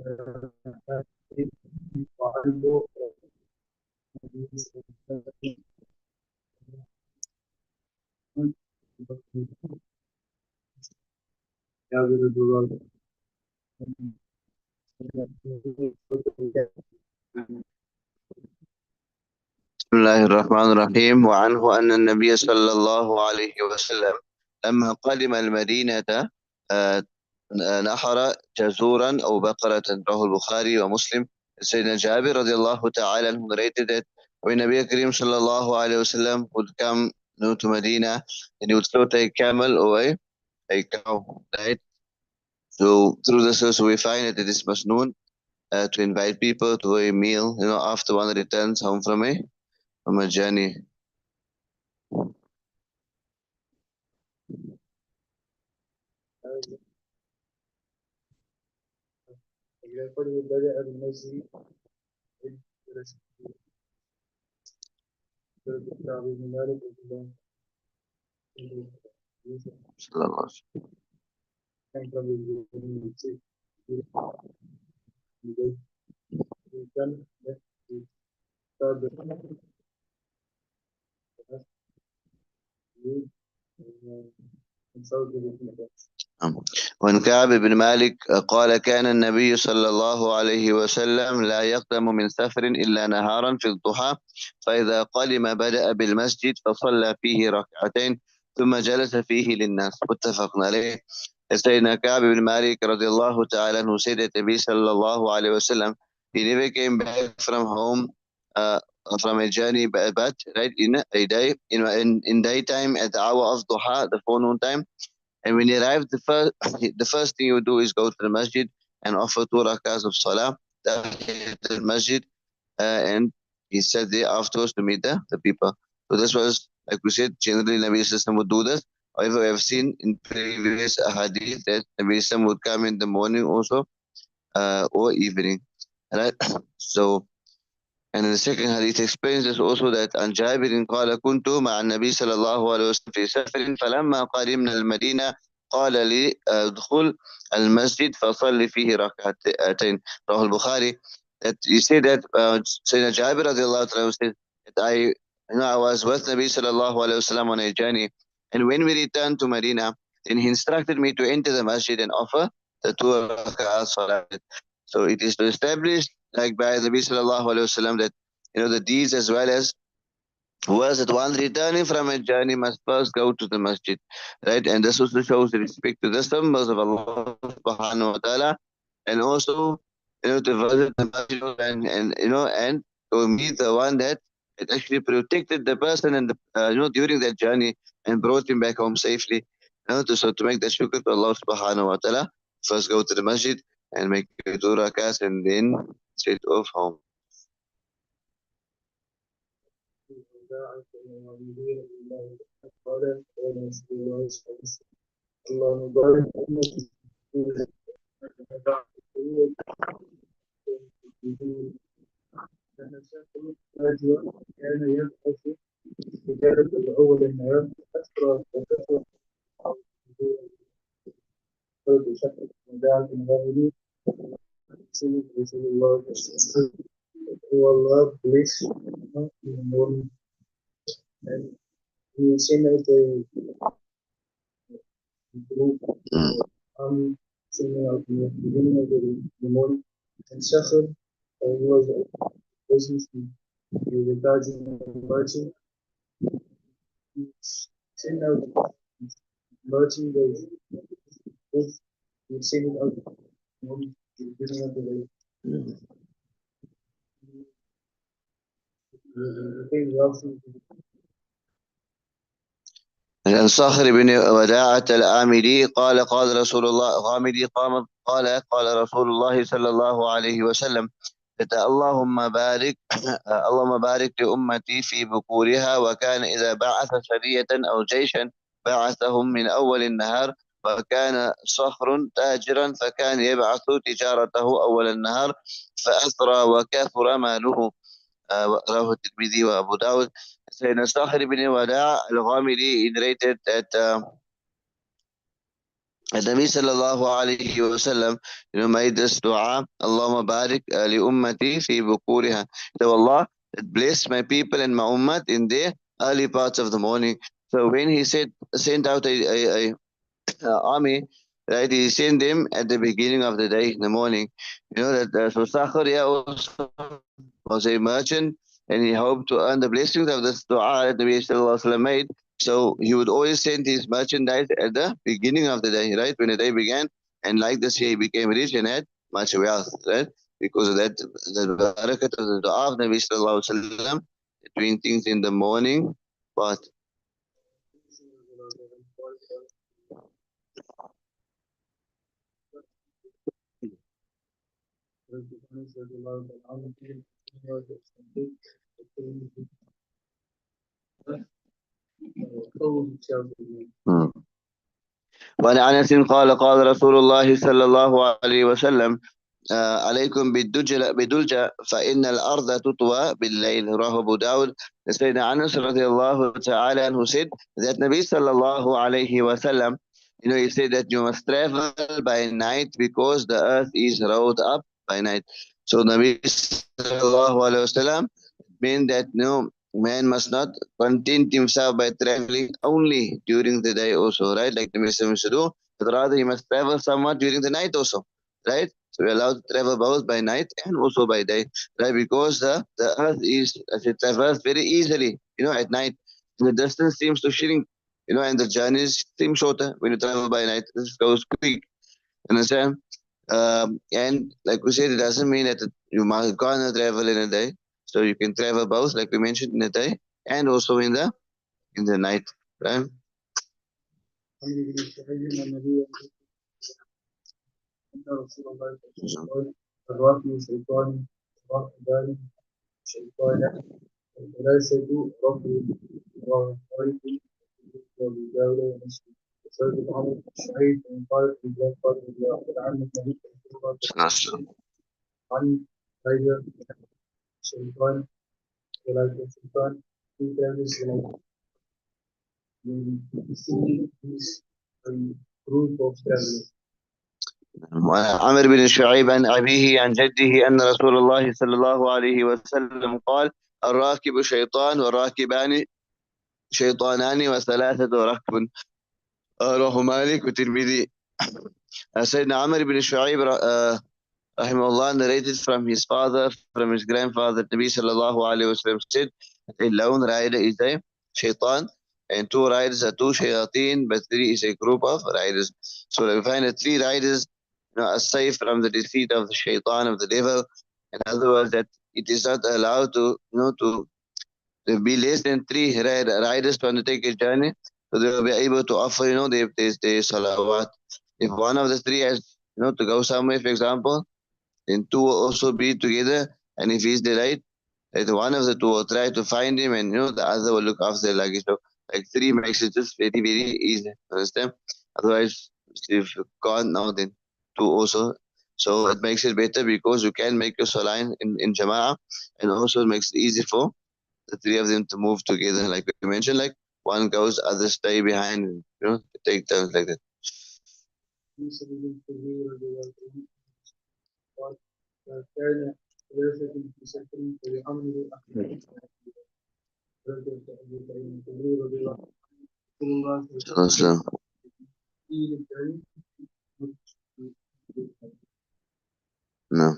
بسم الله الرحمن الرحيم. وعنه أن النبي صلى الله عليه وسلم لما قدم المدينة آه، نحر جزورا أو بقرة. رواه البخاري ومسلم. سيدنا جابر رضي الله تعالى عنه narrated that when Nabi Karim sallallahu alayhi wasallam would come to Medina, and he would slaughter a camel or a cow, right? So through this verse we find that it is masnoon to invite people to a meal, after one returns home from a journey. وعن كعب بن مالك قال كان النبي صلى الله عليه وسلم لا يقدم من سفر إلا نهارا في الضحى، فإذا قدم بدأ بالمسجد فصلى فيه ركعتين ثم جلس فيه للناس. متفق عليه. سيدنا كعب بن مالك رضي الله تعالى عنه said that Nabi sallallahu alayhi wasallam, he never came back from home from a journey, but right in a day in daytime at the hour of duha, the forenoon time. And when he arrived, the first thing you do is go to the masjid and offer 2 rakahs of salah. The masjid, and he sat there afterwards to meet the people. So this was, like we said, generally Nabi Sallam would do this. However, we have seen in previous hadith that Nabi Sallam would come in the morning also, or evening. Right? So, and in the second hadith explains this also, that عن جابر قال كنت مع النبي صلى الله عليه وسلم في سفر فلما قدمنا المدينة قال لي ادخل المسجد فصل فيه ركعتين. رواه البخاري. That you say that Sayyidina Jabir radiallahu ta'ala said that I was with Nabi sallallahu alayhi wasallam on a journey, and when we returned to Medina, then he instructed me to enter the masjid and offer the 2 rak'ah salat. So it is to establish, like by the Nabi sallallahu alayhi wasallam, that the deeds as well as was that one returning from a journey must first go to the masjid, right? And this also shows respect to the symbols of Allah subhanahu wa ta'ala, and also to visit the masjid, and to meet the one that it actually protected the person and during that journey and brought him back home safely. So to make that shukr to Allah subhanahu wa ta'ala, first go to the masjid and make 2 rakahs and then straight off home. عن صخر بن وداعة الآمدي قال قال رسول الله غامدي قال رسول الله صلى الله عليه وسلم اللهم بارك اللهم بارك لأمتي في بكورها. وكان إذا بعث سرية أو جيشا بعثهم من أول النهار، وكان صخر تاجرا فكان يبعث تجارته أول النهار فأثرى وكثر ماله. رواه الترمذي وأبو داود. Sayyidina Saleh bin Wada al-Ghamidi narrated that And Nabi sallallahu alayhi wa sallam, made this dua, Allahumma barik li ummati fi bukuriha. So Allah, bless my people and my ummat in their early parts of the morning. So when he said, sent out a army, right, he sent them at the beginning of the day in the morning. That so Sakhar also was a merchant and he hoped to earn the blessings of this dua that the Nabi sallallahu alayhi wa sallam made. So he would always send his merchandise at the beginning of the day, right? When the day began. And like this, he became rich and had much wealth, right? Because of that, the barakat of the dua of Nabi Sallallahu Alaihi Wasallam, doing things in the morning. But hmm. وعن أنس قال قال رسول الله صلى الله عليه وسلم عليكم بالدلجة فإن الأرض تطوى بالليل رواه أبو داود. Sayyidina Anas radiallahu ta'ala anhu said that Nabi sallallahu alayhi wasallam, he said that you must travel by night because the earth is rolled up by night. So Nabi sallallahu alayhi wasallam mean that no man must not content himself by traveling only during the day also, right? Like the Muslim should do, but rather he must travel somewhat during the night also, right? So we're allowed to travel both by night and also by day, right? Because the earth is, as it traversed very easily, at night. And the distance seems to shrink, and the journeys seem shorter when you travel by night. This goes quick, understand? And like we said, it doesn't mean that you must gonna travel in a day. So you can travel both, like we mentioned, in the day and also in the night, right? وعن عمرو بن شعيب عن أبيه عن جده أن رسول الله صلى الله عليه وسلم قال: الراكب شيطان والراكبان شيطانان وثلاثة ركب. رواه مالك والترمذي. سيدنا عمرو بن شعيب rahimahullah narrated from his father, from his grandfather, Nabi sallallahu alayhi wasallam said, a lone rider is a shaitan, and two riders are two shayateen, but three is a group of riders. So we find that three riders, are safe from the deceit of the shaitan, of the devil. In other words, that it is not allowed to be less than three riders to undertake a journey. So they will be able to offer, their salawat. If one of the three has, to go somewhere, for example, then two will also be together. And if he's delayed, that one of the two will try to find him, and the other will look after the luggage. So like three makes it just very very easy. Understand? Otherwise, if you can't now, then two also. So it makes it better because you can make your salah in jama'ah, and also it makes it easy for the three of them to move together. Like we mentioned, like one goes, others stay behind, take turns like that. Awesome. No.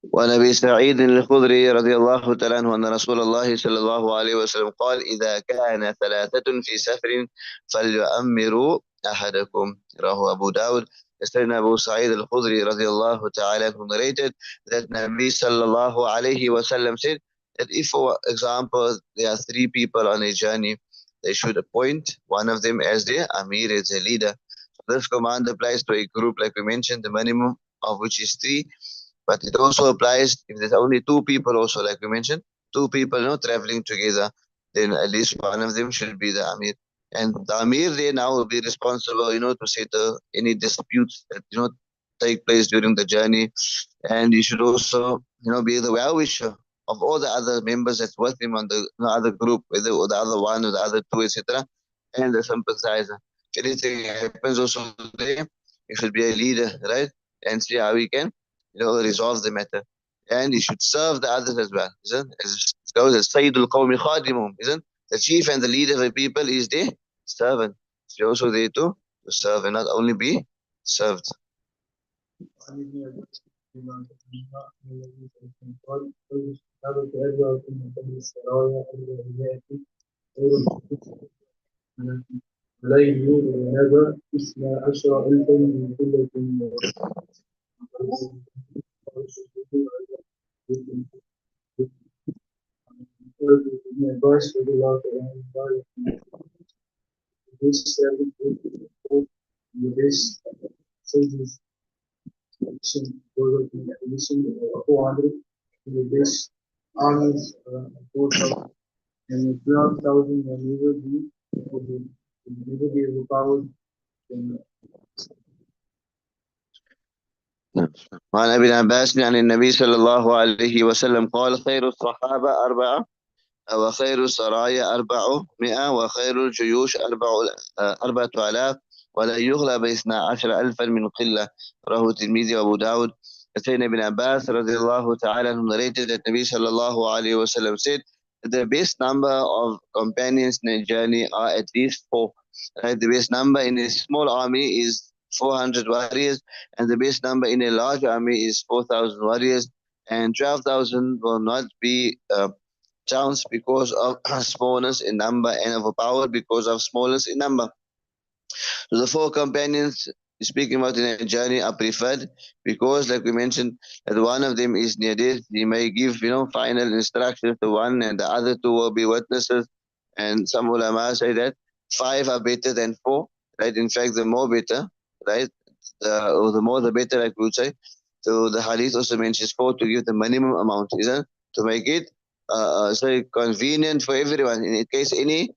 وعن ابي سعيد الخدري رضي الله تعالى عنه ان رسول الله صلى الله عليه وسلم قال: اذا كان ثلاثة في سفر فليؤمروا احدكم. رواه ابو داود. Sayyidina Abu Sa'id al-Khudri radiallahu ta'ala who narrated that Nabi sallallahu alayhi wasallam said that if, for example, there are three people on a journey, they should appoint one of them as their Amir, as a leader. So this command applies to a group, like we mentioned, the minimum of which is three, but it also applies if there's only two people also, like we mentioned, two people, traveling together, then at least one of them should be the Amir. And the Amir there now will be responsible, to settle any disputes that, take place during the journey. And he should also, be the well-wisher of all the other members that's with him on the other group, whether or the other one or the other two, etc. And the sympathizer. anything happens also there, you should be a leader, right? And see how we can, resolve the matter. And you should serve the others as well, isn't? As it goes as Sayyidul Qawmi Khadimuhum, isn't? The chief and the leader of the people is their servant. So you're also there to serve and not only be served. عن ابن عباس رضي الله عنهما أن النبي صلى الله عليه وسلم قال: خير الصحابة أربعة من خير السرايا أربعمائة خير علي ونبى 12,000 من قلة ابن عباس رضي الله عنه قال: this serving the best soldiers goes in addition 400 to the best armies 4,000 and 12,000 will never be overpowered. وعن ابن عباس عن النبي صلى الله عليه وسلم قال خير الصحابة أربعة وخير السرايا 400 وخير الجيوش 4,000 ولا يغلب 12,000 من قلة. رواه الترمذي وأبو داود. Sayyidina Ibn Abbas radiallahu ta'ala narrated that Nabi sallallahu alayhi wa sallam said the best number of companions in a journey are at least four. Right? The best number in a small army is 400 warriors, and the best number in a large army is 4,000 warriors, and 12,000 will not be chance because of smallness in number and overpowered because of smallness in number. So the four companions speaking about in a journey are preferred because, like we mentioned, that one of them is near death. He may give, final instructions to one, and the other two will be witnesses. And some ulama say that five are better than four, right? In fact, the more better, right? Or the more the better, like we would say. So the hadith also mentions four to give the minimum amount, isn't it? To make it so convenient for everyone. In case any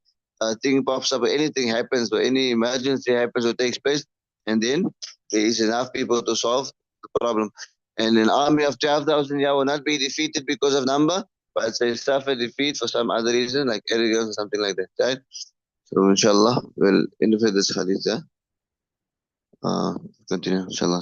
thing pops up or anything happens or any emergency happens or takes place, and then there is enough people to solve the problem. And an army of 12,000 will not be defeated because of number, but they suffer defeat for some other reason, like arrogance or something like that, right? So, inshallah, we'll end with this hadith. Continue, inshallah.